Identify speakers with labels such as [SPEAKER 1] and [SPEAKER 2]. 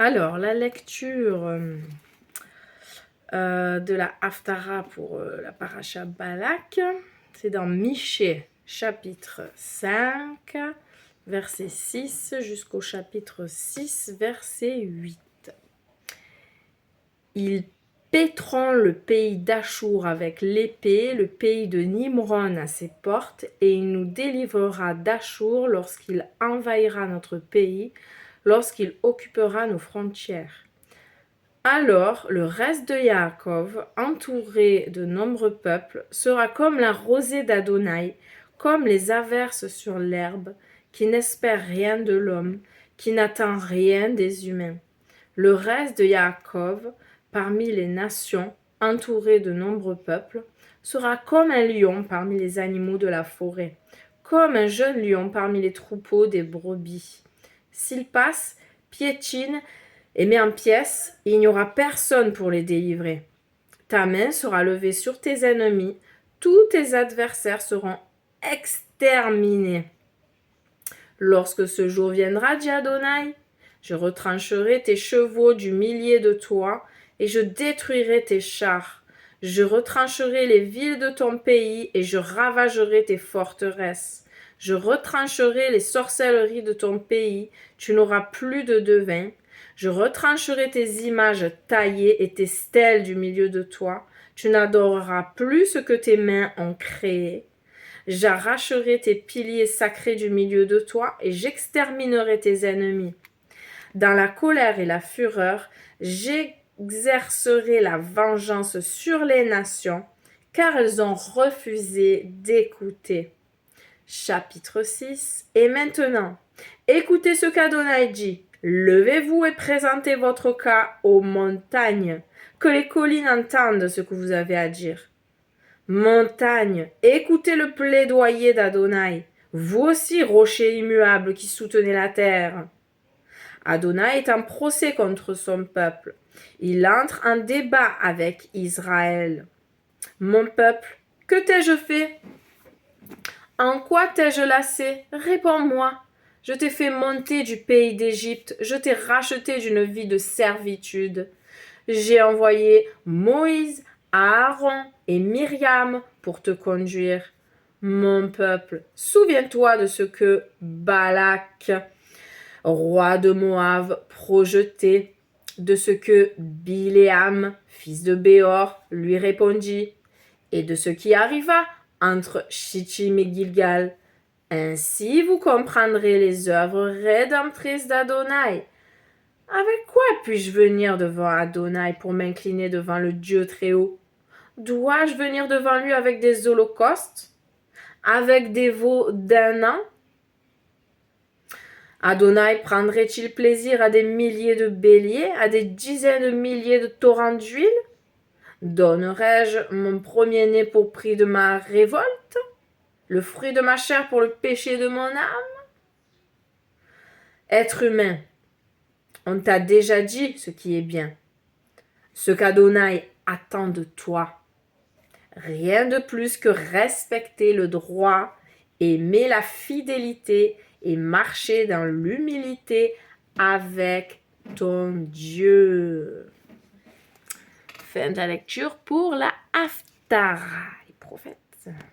[SPEAKER 1] Alors, la lecture de la Haftara pour la Paracha Balak, c'est dans Michée, chapitre 5, verset 6, jusqu'au chapitre 6, verset 8. Ils pétront le pays d'Achour avec l'épée, le pays de Nimron à ses portes, et il nous délivrera d'Achour lorsqu'il envahira notre pays, lorsqu'il occupera nos frontières. Alors le reste de Yaakov, entouré de nombreux peuples, sera comme la rosée d'Adonai, comme les averses sur l'herbe, qui n'espère rien de l'homme, qui n'attend rien des humains. Le reste de Yaakov, parmi les nations, entouré de nombreux peuples, sera comme un lion parmi les animaux de la forêt, comme un jeune lion parmi les troupeaux des brebis. S'il passe, piétine et met en pièces, il n'y aura personne pour les délivrer. Ta main sera levée sur tes ennemis, tous tes adversaires seront exterminés. Lorsque ce jour viendra, dit Adonai, je retrancherai tes chevaux du milieu de toi, et je détruirai tes chars. Je retrancherai les villes de ton pays, et je ravagerai tes forteresses. Je retrancherai les sorcelleries de ton pays, tu n'auras plus de devin. Je retrancherai tes images taillées et tes stèles du milieu de toi. Tu n'adoreras plus ce que tes mains ont créé. J'arracherai tes piliers sacrés du milieu de toi et j'exterminerai tes ennemis. Dans la colère et la fureur, j'exercerai la vengeance sur les nations, car elles ont refusé d'écouter. Chapitre 6. Et maintenant, écoutez ce qu'Adonai dit. Levez-vous et présentez votre cas aux montagnes, que les collines entendent ce que vous avez à dire. Montagne, écoutez le plaidoyer d'Adonai, vous aussi, rochers immuables qui soutenez la terre. Adonai est en procès contre son peuple. Il entre en débat avec Israël. Mon peuple, que t'ai-je fait? En quoi t'ai-je lassé? Réponds-moi. Je t'ai fait monter du pays d'Égypte, je t'ai racheté d'une vie de servitude. J'ai envoyé Moïse, Aaron et Myriam pour te conduire. Mon peuple, souviens-toi de ce que Balak, roi de Moab, projetait, de ce que Biléam, fils de Béor, lui répondit, et de ce qui arriva entre Shittim et Gilgal. Ainsi vous comprendrez les œuvres rédemptrices d'Adonai. Avec quoi puis-je venir devant Adonai pour m'incliner devant le Dieu très haut? Dois-je venir devant lui avec des holocaustes? Avec des veaux d'un an? Adonai prendrait-il plaisir à des milliers de béliers, à des dizaines de milliers de torrents d'huile? Donnerais-je mon premier-né pour prix de ma révolte? Le fruit de ma chair pour le péché de mon âme? Être humain, on t'a déjà dit ce qui est bien, ce qu'Adonai attend de toi. Rien de plus que respecter le droit, aimer la fidélité et marcher dans l'humilité avec ton Dieu. Fin de la lecture pour la Haftara, les prophètes.